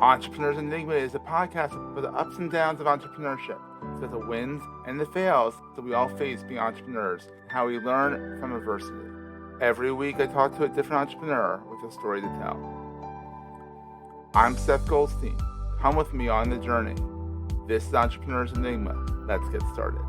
Entrepreneur's Enigma is a podcast for the ups and downs of entrepreneurship. So the wins and the fails that we all face being entrepreneurs, how we learn from adversity. Every week I talk to a different entrepreneur with a story to tell. I'm Seth Goldstein. Come with me on the journey. This is Entrepreneur's Enigma. Let's get started.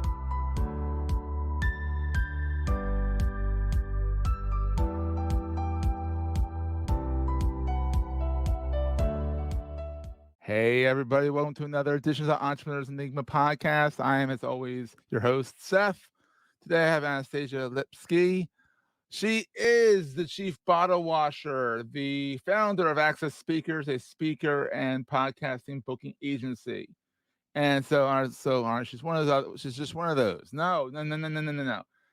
Hey, everybody. Welcome to another edition of the Entrepreneur's Enigma podcast. I am, as always, your host, Seth. Today I have Anastasia Lipske. She is the chief bottle washer, the founder of Access Speakers, a speaker and podcasting booking agency. And so she's one of those. She's just one of those. No.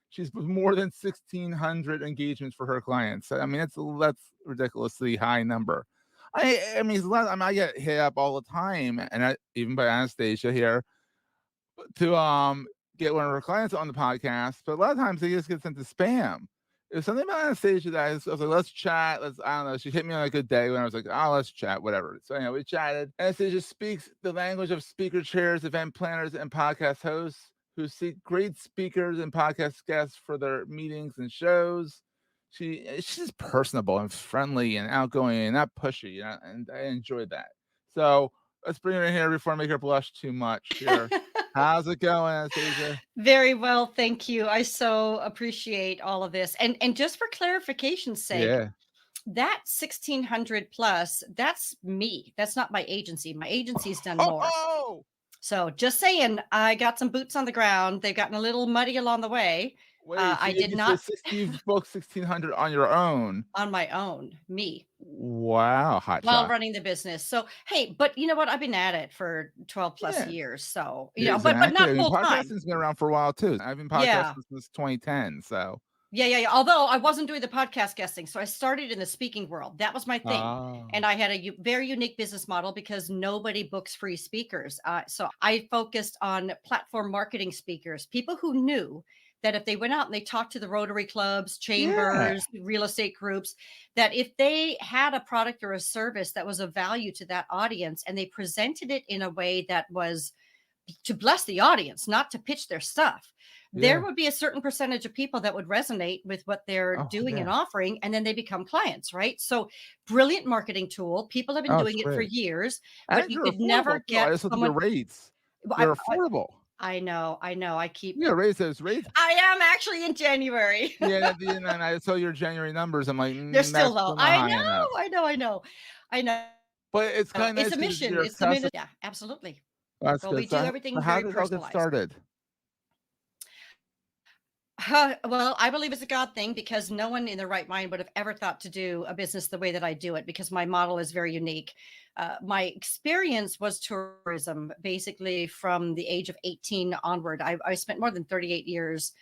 She's more than 1,600 engagements for her clients. I mean, that's a ridiculously high number. I mean, I get hit up all the time, and even by Anastasia here, to get one of her clients on the podcast. But a lot of times they just get sent to spam. There's something about Anastasia that I was like, let's chat. I don't know. She hit me on a good day when I was like, oh, let's chat, whatever. So anyway, we chatted. Anastasia speaks the language of speaker chairs, event planners, and podcast hosts who seek great speakers and podcast guests for their meetings and shows. She's personable and friendly and outgoing and not pushy, and I enjoyed that. So let's bring her in here before I make her blush too much here. How's it going, Anastasia? Very well, thank you. I so appreciate all of this. And just for clarification's sake, that 1,600 plus, that's me. That's not my agency. My agency's done more. So just saying, I got some boots on the ground. They've gotten a little muddy along the way. Wait, so I did not. You've booked 1,600 on your own. On my own, me. Wow, hot while shot. running the business. So hey, but you know what? I've been at it for 12 plus years. So you know, exactly. but not full time. Podcasting's been around for a while too. I've been podcasting since 2010. So yeah. Although I wasn't doing the podcast guesting, so I started in the speaking world. That was my thing, and I had a very unique business model because nobody books free speakers. So I focused on platform marketing speakers, people who knew that if they went out and they talked to the Rotary clubs, chambers, real estate groups, that if they had a product or a service that was of value to that audience and they presented it in a way that was to bless the audience, not to pitch their stuff, there would be a certain percentage of people that would resonate with what they're doing and offering, and then they become clients, right? So brilliant marketing tool. People have been doing it for years, but you could never get someone. Rates. They're affordable. I know. I keep. Yeah, raise those rates. I am actually in January. And I saw your January numbers. I'm like, they're still low. I know. But it's kind of it's a mission. It's a mission. Yeah, absolutely. That's well, good. we do everything how very did it all get started? Well, I believe it's a God thing because no one in their right mind would have ever thought to do a business the way that I do it because my model is very unique. My experience was tourism, basically from the age of 18 onward. I spent more than 30 years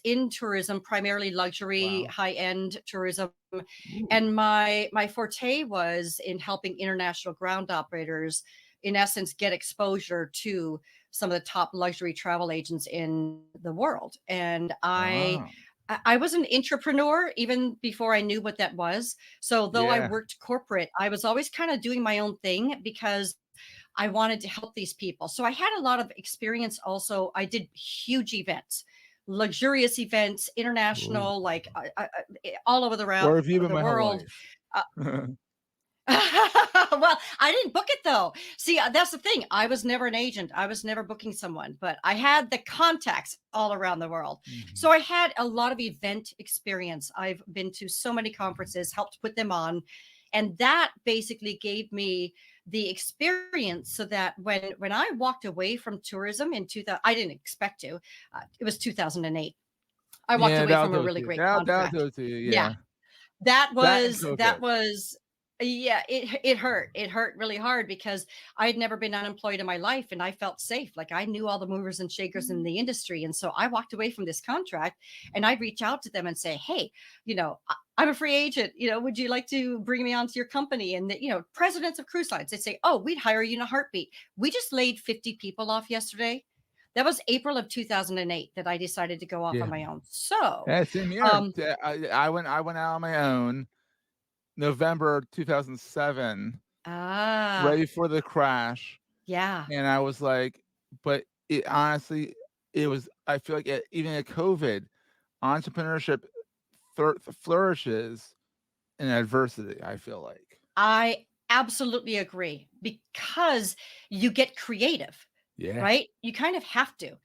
in tourism, primarily luxury, high-end tourism. Ooh. And my forte was in helping international ground operators, in essence, get exposure to some of the top luxury travel agents in the world. And I was an entrepreneur even before I knew what that was. So though I worked corporate, I was always kind of doing my own thing because I wanted to help these people. So I had a lot of experience. Also, I did huge events, luxurious events, international, all over the world. Well, I didn't book it though. See, that's the thing. I was never an agent. I was never booking someone, but I had the contacts all around the world. Mm-hmm. So I had a lot of event experience. I've been to so many conferences, helped put them on. And that basically gave me the experience so that when I walked away from tourism in 2000, I didn't expect to. It was 2008. I walked away from a really great contract. That was. Yeah, it hurt. It hurt really hard because I had never been unemployed in my life and I felt safe. Like I knew all the movers and shakers in the industry. And so I walked away from this contract and I'd reach out to them and say, hey, I'm a free agent. Would you like to bring me onto your company? And presidents of cruise lines, they'd say, oh, we'd hire you in a heartbeat. We just laid 50 people off yesterday. That was April of 2008 that I decided to go off on my own. So same here. I went out on my own. November 2007. Ah, right before the crash. yeah. And I was like, but it honestly, it was, I feel like even at COVID, entrepreneurship flourishes in adversity, I feel like. I absolutely agree because you get creative, Yeah. right? You kind of have to.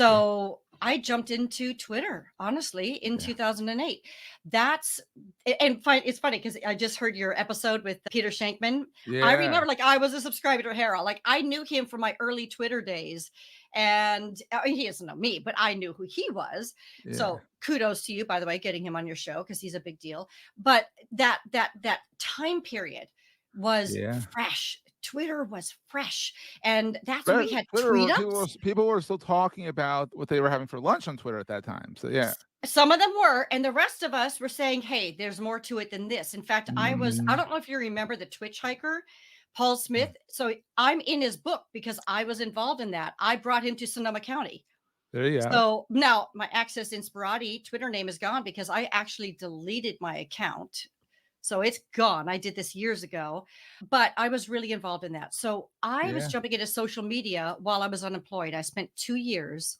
Yeah. So I jumped into Twitter, honestly, in Yeah. 2008. That's it's funny because I just heard your episode with Peter Shankman. I Yeah. remember, like, I was a subscriber to Hera. Like, I knew him from my early Twitter days, and he doesn't know me, but I knew who he was. Yeah. So kudos to you, by the way, getting him on your show because he's a big deal. But that time period was Yeah. fresh. Twitter was fresh, and that's when we But had Twitter, tweet people ups. people were still talking about what they were having for lunch on Twitter at that time. So yeah. Some of them were, and the rest of us were saying, hey, there's more to it than this. In fact, I Mhm. don't know if you remember the Twitch hiker, Paul Smith. So I'm in his book because I was involved in that. I brought him to Sonoma County. There you go. So now my Access Inspirati Twitter name is gone because I actually deleted my account. So it's gone. I did this years ago, but I was really involved in that. So I was Yeah. jumping into social media while I was unemployed. I spent 2 years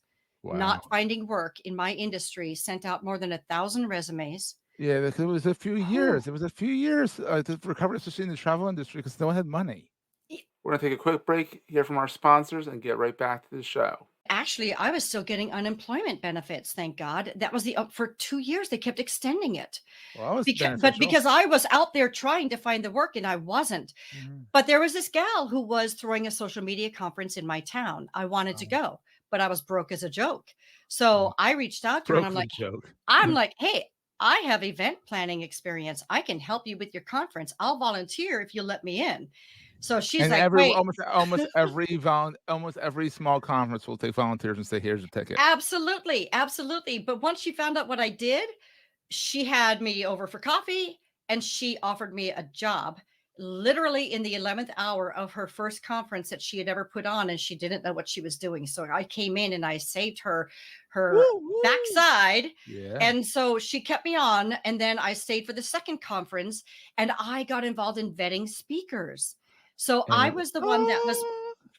not Wow. finding work in my industry, sent out more than 1,000 resumes. Yeah, because it was a few Whew. years. It was a few years to recover, especially in the travel industry, because no one had money. E- We're gonna take a quick break, hear from our sponsors, and get right back to the show. Actually, I was still getting unemployment benefits. Thank God. That was for 2 years. They kept extending it Well, that was but beneficial. because I was out there trying to find the work and I wasn't. Mhm. But there was this gal who was throwing a social media conference in my town. I wanted to Oh, go, but I was broke as a joke. oh, So I reached out to her and broke the joke. I'm like, hey, I have event planning experience. I can help you with your conference. I'll volunteer if you let me in. So she's And like, every wait, almost every small conference will take volunteers and say, "Here's a ticket." absolutely, absolutely. But once she found out what I did, she had me over for coffee and she offered me a job literally in the 11th hour of her first conference that she had ever put on, and she didn't know what she was doing. So I came in and I saved her Woo, woo. backside, Yeah. and so she kept me on, and then I stayed for the second conference and I got involved in vetting speakers. So I And was the one that was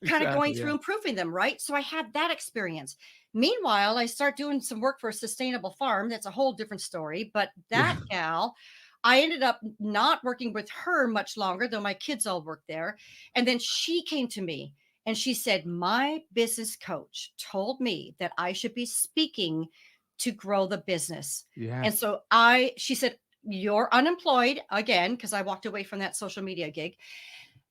kind of going exactly, through yeah. and proofing them, right? So I had that experience. Meanwhile, I start doing some work for a sustainable farm. That's a whole different story. But that Yeah. gal, I ended up not working with her much longer, though my kids all work there. And then she came to me and she said, my business coach told me that I should be speaking to grow the business. And Yes. so she said, you're unemployed again, because I walked away from that social media gig.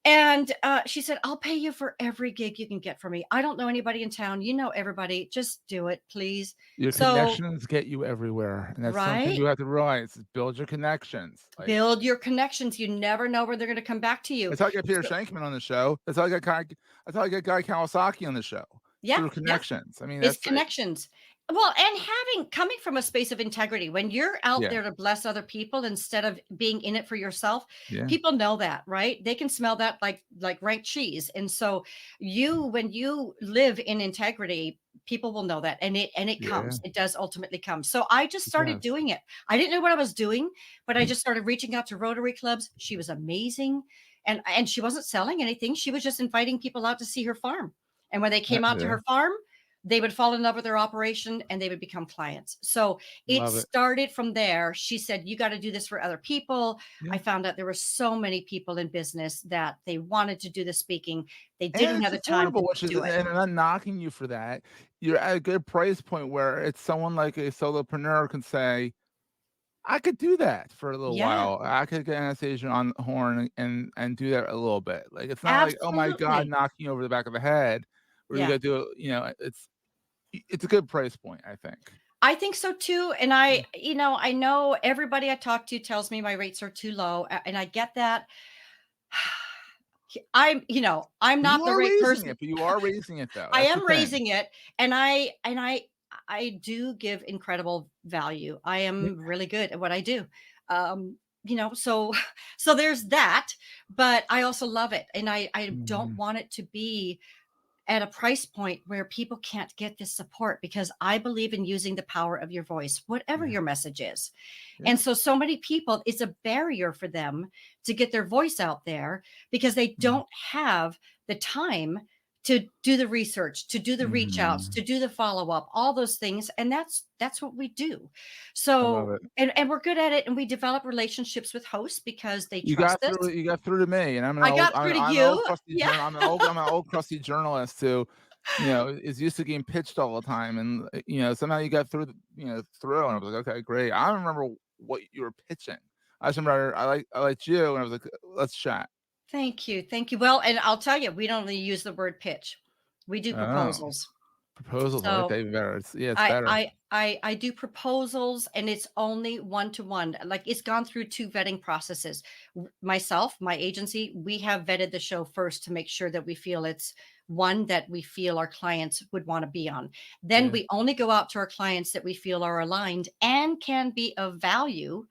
And she said, I'll pay you for every gig you can get for me. I don't know anybody in town. You know everybody. Just do it, please. Your So, connections get you everywhere, and that's something right? you have to realize, is build your connections. Like, Build your connections. You never know where they're going to come back to you. that's how I got Peter So, Shankman on the show. That's how I got Guy Kawasaki on the show, yeah, through yeah. connections. I mean, It's that's like, connections. Well, and coming from a space of integrity, when you're out yeah, there to bless other people instead of being in it for yourself, yeah, people know that, right? They can smell that like rank cheese. And so when you live in integrity, people will know that, and it yeah, comes. It does ultimately come. So I just it started does. doing it. I didn't know what I was doing, but I just started reaching out to Rotary clubs. She was amazing. And she wasn't selling anything. She was just inviting people out to see her farm. And when they came out to Yeah, her farm, they would fall in love with their operation and they would become clients. So it love it. started from there. She said, you got to do this for other people. I Yeah, found out there were so many people in business that they wanted to do the speaking. They and didn't have it's the time to affordable, which is, do it. and I'm not knocking you for that. You're at a good price point where it's someone like a solopreneur can say, I could do that for a little Yeah, while. I could get Anastasia on the horn and do that a little bit. Like, it's not like, "Oh my god," absolutely. knocking you over the back of the head, where you Yeah. gotta do it, it's a good price point, I think. I think so too. And Yeah. I know everybody I talk to tells me my rates are too low. And I get that. I'm But you not the are right raising person. it, but you are raising it, though. I That's the am thing. raising it, and I do give incredible value. I Yeah. am really good at what I do. So so there's that, but I also love it, and I don't Mhm. want it to be at a price point where people can't get this support, because I believe in using the power of your voice, whatever Yeah. your message is. Yeah. And so many people, it's a barrier for them to get their voice out there because they don't have the time to do the research, to do the reach outs, to do the follow up, all those things. And that's what we do. I love So, it. and we're good at it. And we develop relationships with hosts because they You trust got us. through. You got through to me, and I got through to you. Yeah. I'm an old crusty journalist who, is used to getting pitched all the time, and somehow you got through. Through, and I was like, okay, great. I don't remember what you were pitching. I just remember I liked you, and I was like, let's chat. Thank you. Thank you. Well, and I'll tell you, we don't really use the word pitch. We do Oh, proposals. proposals. I like So that even better. It's I better. I I do proposals, and it's only one-to-one. Like, it's gone through 2 vetting processes. Myself, my agency, we have vetted the show first to make sure that we feel it's one that we feel our clients would want to be on. Then Yeah. we only go out to our clients that we feel are aligned and can be of value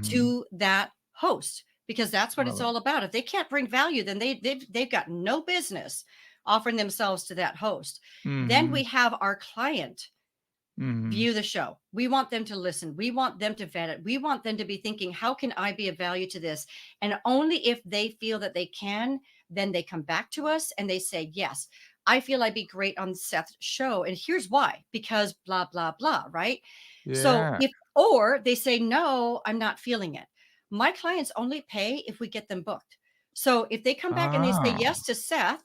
to that host, because that's what Love it's it. all about. If they can't bring value, then they've got no business offering themselves to that host. Then we have our client view the show. We want them to listen. We want them to vet it. We want them to be thinking, how can I be of value to this? And only if they feel that they can, then they come back to us and they say, yes, I feel I'd be great on Seth's show. And here's why, because blah, blah, blah. Right. So Yeah. or they say, no, I'm not feeling it. My clients only pay if we get them booked. So if they come back and they say Oh, yes to Seth,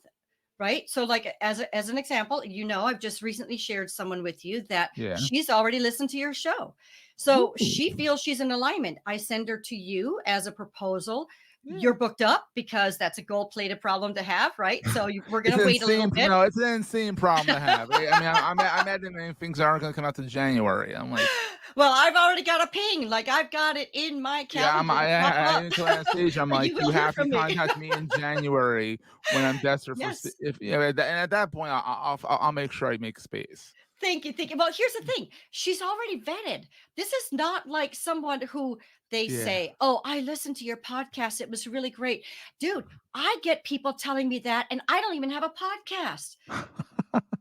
right? So, like, as an example, I've just recently shared someone with you that yeah. she's already listened to your show. So she Ooh. feels she's in alignment. I send her to you as a proposal. Yeah. You're booked up because that's a gold-plated problem to have, right? So we're going to wait a little bit. No, it's an insane problem to have. I mean, I'm imagining things aren't going to come out to January. I'm like, Well, I've already got a ping. Like, I've got it in my yeah, calendar to pop up. I told Anastasia, I'm like, You you will hear have to from me. contact me in January when I'm desperate for, Yes. and at that point, I'll make sure I make space. Thank you. Thank you. Well, here's the thing. She's already vetted. This is not like someone who they Yeah. say, oh, I listened to your podcast. It was really great. Dude, I get people telling me that, and I don't even have a podcast.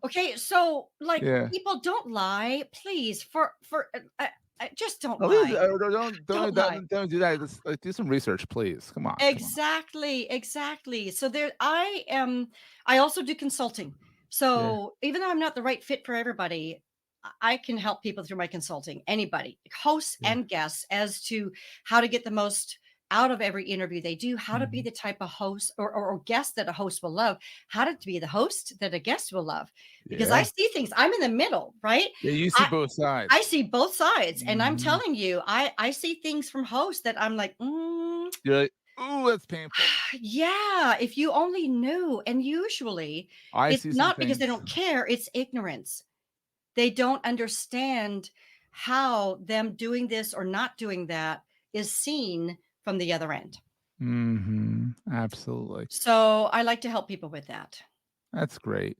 Okay. So, like, Yeah. people, don't lie, please. Just don't At least lie. Don't lie. don't do that. Just, like, do some research, please. Come on. Exactly, exactly. So I also do consulting. Yeah. So even though I'm not the right fit for everybody, I can help people through my consulting, anybody, hosts Yeah. and guests, as to how to get the most out of every interview they do, how to be Mhm. the type of host or guest that a host will love, how to be the host that a guest will love. Because I Yeah. see things, I'm in the middle, right? Yeah. You see both sides. I see both sides, and I'm Mhm. telling you, I see things from hosts that I'm like, You're like, ooh, that's painful. yeah, if you only knew. And usually I it's see some not because they things. don't care, it's ignorance. They don't understand how them doing this or not doing that is seen from the other end. Absolutely. So I like to help people with that. That's great.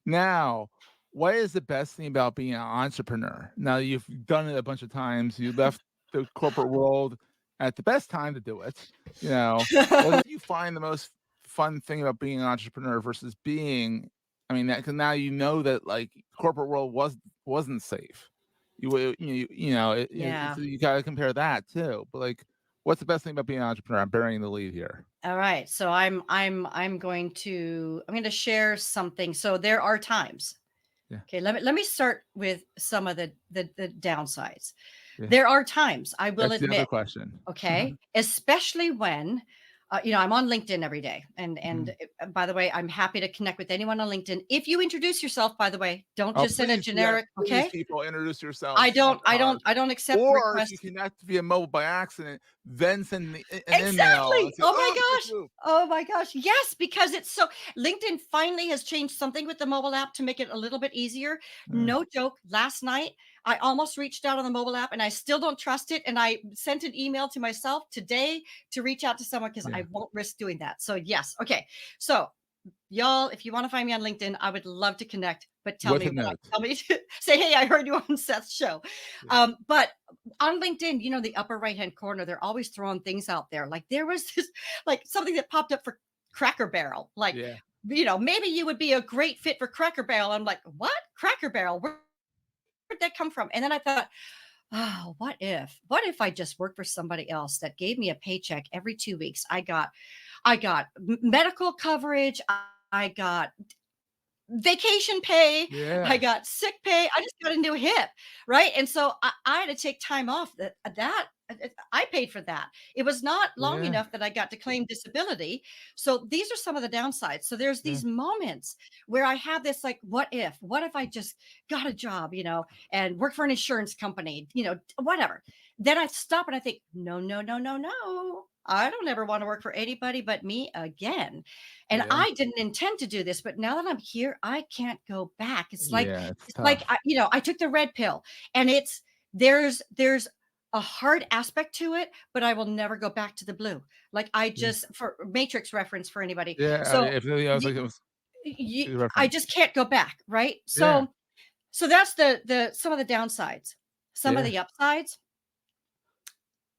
Now, what is the best thing about being an entrepreneur? Now, you've done it a bunch of times. You left the corporate world at the best time to do it. What do you find the most fun thing about being an entrepreneur versus being? I mean, because now you know that, like, corporate world wasn't safe. Yeah. So you got to compare that too. But, like, what's the best thing about being an entrepreneur? I'm burying the lead here. All right. So I'm going to share something. So there are times. Yeah. Okay, let me start with some of the downsides. Yeah. There are times, I will That's the other admit, question. okay, especially when I'm on LinkedIn every day. And by the way, I'm happy to connect with anyone on LinkedIn. If you introduce yourself, by the way, don't Oh, just send a please, yes, generic, please, okay? people, introduce I yourselves. Oh don't, I God. don't, I don't accept Or if you requests. connect via mobile by accident, then send an email and Exactly. say, Oh my "Oh, gosh. Oh my gosh. Yes, because it's so LinkedIn finally has changed something with the mobile app to make it a little bit easier. No joke. Last night, I almost reached out on the mobile app and I still don't trust it. And I sent an email to myself today to reach out to someone because yeah." I won't risk doing that. So, yes. Okay. So, y'all, if you want to find me on LinkedIn, I would love to connect. But tell With me a note. say, hey, I heard you on Seth's show. Yeah. But on LinkedIn, the upper right hand corner, they're always throwing things out there. Like, there was this, like, something that popped up for Cracker Barrel. Like, Yeah. maybe you would be a great fit for Cracker Barrel. I'm like, what? Cracker Barrel? Where'd that come from? And then I thought, oh, what if I just worked for somebody else that gave me a paycheck every 2 weeks? I got medical coverage. I got vacation pay. I Yeah. got sick pay. I just got a new hip, right? And so I had to take time off. I paid for that. It was not long Yeah. enough that I got to claim disability. So these are some of the downsides. So there's Yeah. these moments where I have this like, what if? What if I just got a job, and work for an insurance company, whatever. Then I stop and I think, no, no, no, no, no. I don't ever want to work for anybody but me again. And Yeah. I didn't intend to do this, but now that I'm here, I can't go back. It's like Yeah. It's it's like tough. I took the red pill, and there's a hard aspect to it, but I will never go back to the blue. Like I Yeah. just for Matrix reference for anybody. Yeah. So If anything else, y- like it was a I reference. just can't go back, right? Yeah. So that's the some of the downsides. Some of Yeah. the upsides.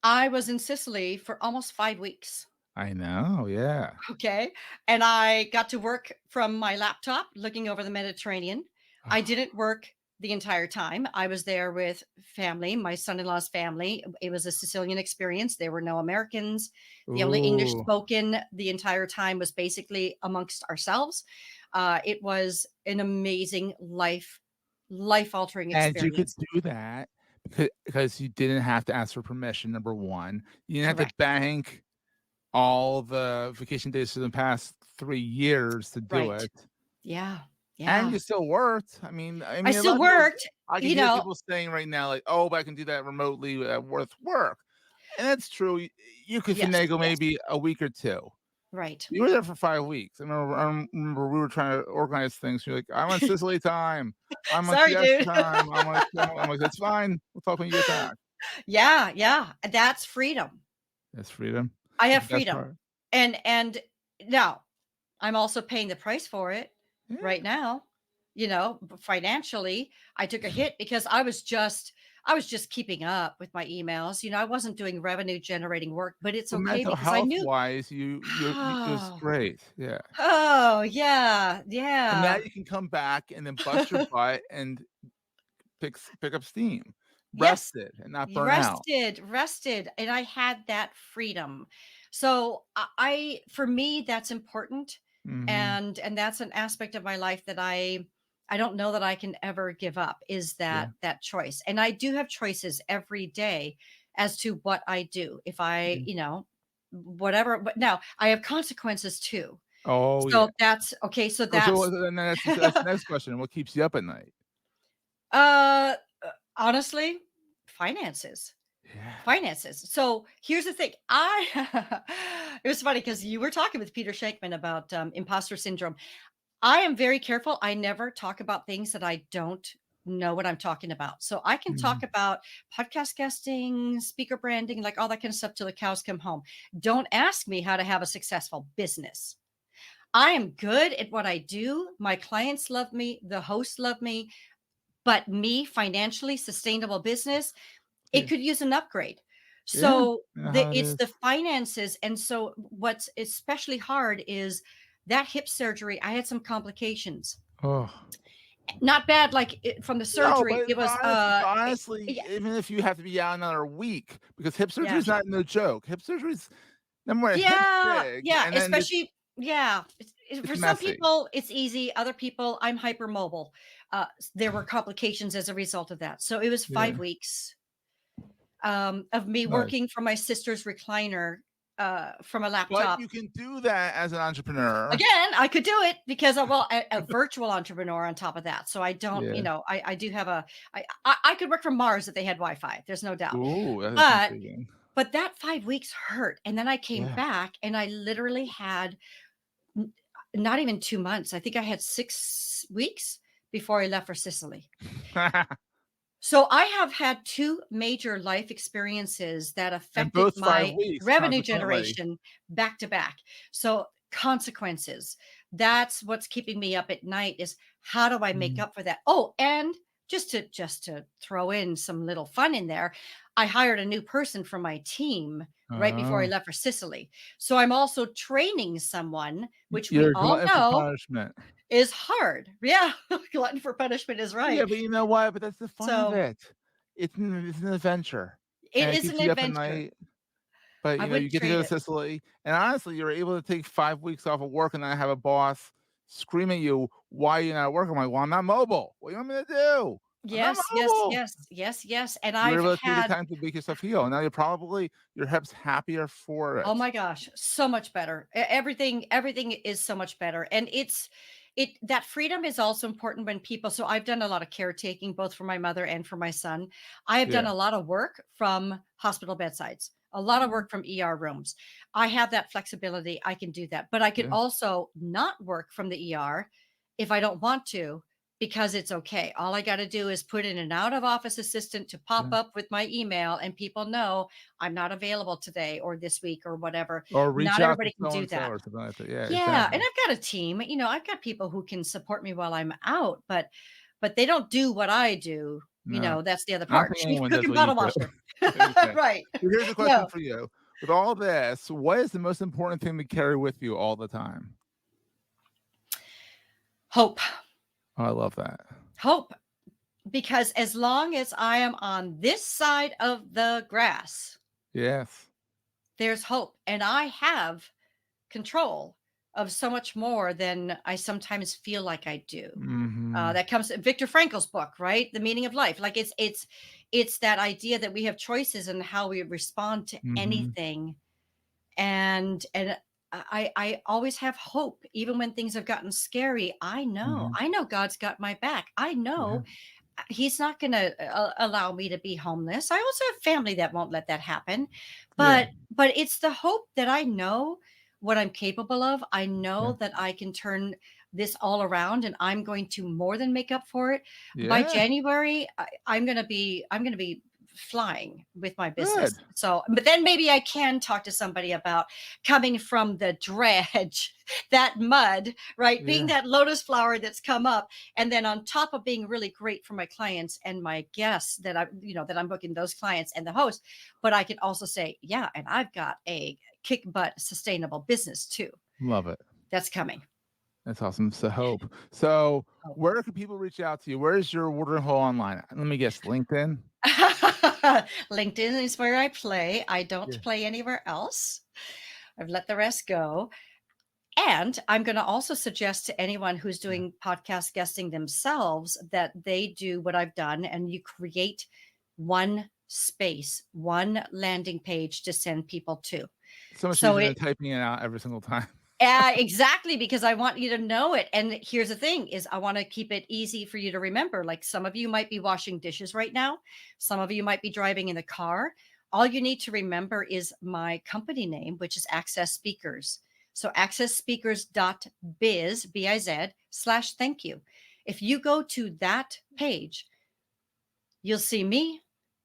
I was in Sicily for almost 5 weeks. I know. Yeah. Okay. And I got to work from my laptop looking over the Mediterranean. I didn't work the entire time. I was there with family, my son in law's family. It was a Sicilian experience. There were no Americans. The only English Ooh. spoken the entire time was basically amongst ourselves. It was an amazing life altering And you could experience. do that because you didn't have to ask for permission, number 1. You didn't have to Correct. bank all the vacation days for the past 3 years to do Right. it, Yeah. and Yeah. you still worked. I I mean, a still lot of people worked, I can you hear know. people saying right now, like, "Oh, but I can do that remotely at worth work," and that's true. You could Yes. finagle Yes. maybe a week or 2. Right. You were there for 5 weeks. I remember we were trying to organize things. You're like, "I'm on Sicily time. I'm on Sorry, Fiesta dude. time." I'm like, "That's fine. We'll talk when you get back." Yeah, yeah, that's freedom. That's freedom. I That's have the best freedom. part. And now I'm also paying the price for it right Yeah. now. Financially, I took a hit because I was just keeping up with my emails. I wasn't doing revenue generating work, but it's But okay mental because I knew. health-wise, you it was Oh, great. Yeah. oh yeah, And now yeah. you can come back and then bust your butt and pick up steam. Yes, Rested and not you burn out. rested, and I had that freedom. So for me, that's important, Mhm. and that's an aspect of my life that I don't know that I can ever give up is Yeah. that choice. And I do have choices every day as to what I do. If I, Yeah. whatever, but now I have consequences too. Oh, yeah. So that's okay. So So that's then that's the next question. What keeps you up at night? uh honestly, finances. Yeah. Finances. So here's the thing. It was funny because you were talking with Peter Shankman about imposter syndrome. I am very careful. I never talk about things that I don't know what I'm talking about. So I can talk Mhm. about podcast guesting, speaker branding, like all that kind of stuff till the cows come home. Don't ask me how to have a successful business. I am good at what I do. My clients love me. The hosts love me. But me, financially sustainable business, it Yeah. could use an upgrade. Yeah. So You know how it it's is. the finances. And so what's especially hard is that hip surgery. I had some complications. Oh. Not bad, like from the No, surgery. but It was honestly, yeah, even if you have to be out another week, because hip surgery yeah, is not no joke. Hip surgery is number 1, hip's yeah, big, yeah. and then Especially, yeah. it's For some messy. people, it's easy. Other people, I'm hypermobile. There were complications as a result of that. So it was Yeah. 5 weeks of me Nice. working from my sister's recliner from a But laptop. you can do that as an entrepreneur. Again, I could do it because a virtual entrepreneur on top of that. So I don't, Yeah. I do have I could work from Mars if they had Wi-Fi. There's no doubt. Ooh, that is But intriguing. but that 5 weeks hurt, and then I came Yeah. back, and I literally had n- not even 2 months. I think I had 6 weeks before I left for Sicily. So I have had two major life experiences that And affected both 5 my weeks, revenue consequently. generation back to back. So consequences. That's what's keeping me up at night is how do I make Mhm. up for that? Oh, and just to throw in some little fun in there, I hired a new person for my team right before I Oh, left for Sicily. So I'm also training someone, which we you're a all glutton for know punishment. is hard. Yeah, glutton for punishment is Yeah, right. but you know what? But that's the fun of So it. It's an adventure, it and it is keeps an you up at adventure. night. But, I you wouldn't get to go trade to it. Sicily, and honestly, you're able to take 5 weeks off of work and not have a boss scream at you, "Why are you not working?" I'm like, "Well, I'm not mobile. What do you want me to do? I'm not Yes, yes, mobile." yes, yes, yes. And You're I've able to take the had, time to make yourself heal. Now you're probably your hip's happier for oh it. my gosh, so much better. Everything is so much better. And that freedom is also important when people, so I've done a lot of caretaking both for my mother and for my son. I have done Yeah. a lot of work from hospital bedsides, a lot of Mhm. work from ER rooms. I have that flexibility. I can do that. But I could Yeah, also not work from the ER if I don't want to, because it's okay. All I got to do is put in an out of office assistant to pop yeah. up with my email, and people know I'm not available today or this week or whatever. Or reach Not out to everybody can so do and so that. or something like that. Yeah, Yeah, and exactly. I've got a team. I've got people who can support me while I'm out, but they don't do what I do. No. That's the other I don't part. think Chief anyone cook does and what you bottle do. washer. Okay. Right. So here's a question Yeah. for you. With all this, what is the most important thing to carry with you all the time? Hope. Oh, I love that. Hope. Because as long as I am on this side of the grass, Yes. there's hope. And I have control of so much more than I sometimes feel like I do. Mhm. That comes Viktor Frankl's book, right? The Meaning of Life. Like it's that idea that we have choices in how we respond to Mhm. anything, and I always have hope, even when things have gotten scary. Mhm. I know God's got my back. I Yeah. know He's not going to allow me to be homeless. I also have family that won't let that happen. Yeah. But it's the hope that I know what I'm capable of. I Yeah. know that I can turn this all around, and I'm going to more than make up for it. By Yeah. January, I'm going to be flying with my Good. business. So, but then maybe I can talk to somebody about coming from the dredge, that mud, right? Being Yeah. that lotus flower that's come up, and then on top of being really great for my clients and my guests that I'm booking, those clients and the host, but I can also say, yeah, and I've got a kick butt sustainable business too Love it. that's coming. That's awesome. So hope. So Oh. where can people reach out to you? Where is your watering hole online? Let me guess, LinkedIn? LinkedIn is where I play. I Yeah. don't play anywhere else. I've let the rest go. And I'm going to also suggest to anyone who's Yeah. doing podcast guesting themselves that they do what I've done, and you create one space, one landing page to send people to. So much So easier than it typing it out every single time. exactly, because I want you to know it. And here's the thing is I want to keep it easy for you to remember. Like some of you might be washing dishes right now. Some of you might be driving in the car. All you need to remember is my company name, which is Access Speakers. So accessspeakers.biz, biz/thank you. If you go to that page, you'll see me.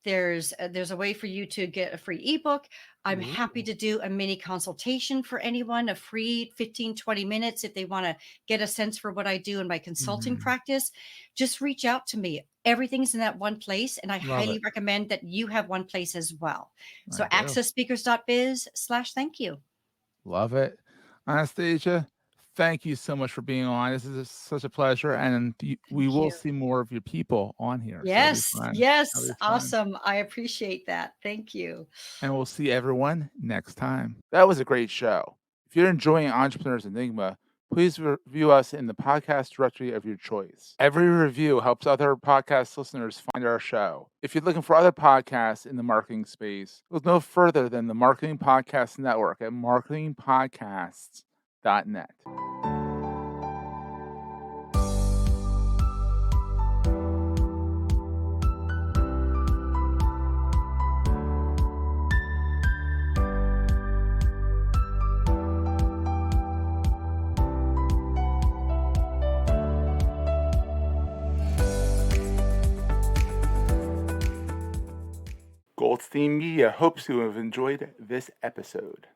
There's a way for you to get a free ebook. I'm Ooh, happy to do a mini consultation for anyone, a free 15-20 minutes if they want to get a sense for what I do in my consulting mhm. practice. Just reach out to me. Everything's in that one place, and I Love highly it. recommend that you have one place as well. I So do. accessspeakers.biz/thank you. Love it. Anastasia, thank you so much for being on. This is such a pleasure, and we Thank will you. see more of your people on here, so it'll be Yes, fun. That'll yes, be fun. awesome. I appreciate that. Thank you. And we'll see everyone next time. That was a great show. If you're enjoying Entrepreneur's Enigma, please review us in the podcast directory of your choice. Every review helps other podcast listeners find our show. If you're looking for other podcasts in the marketing space, look no further than the Marketing Podcast Network at marketingpodcasts.net. Goldstein Media hopes you have enjoyed this episode.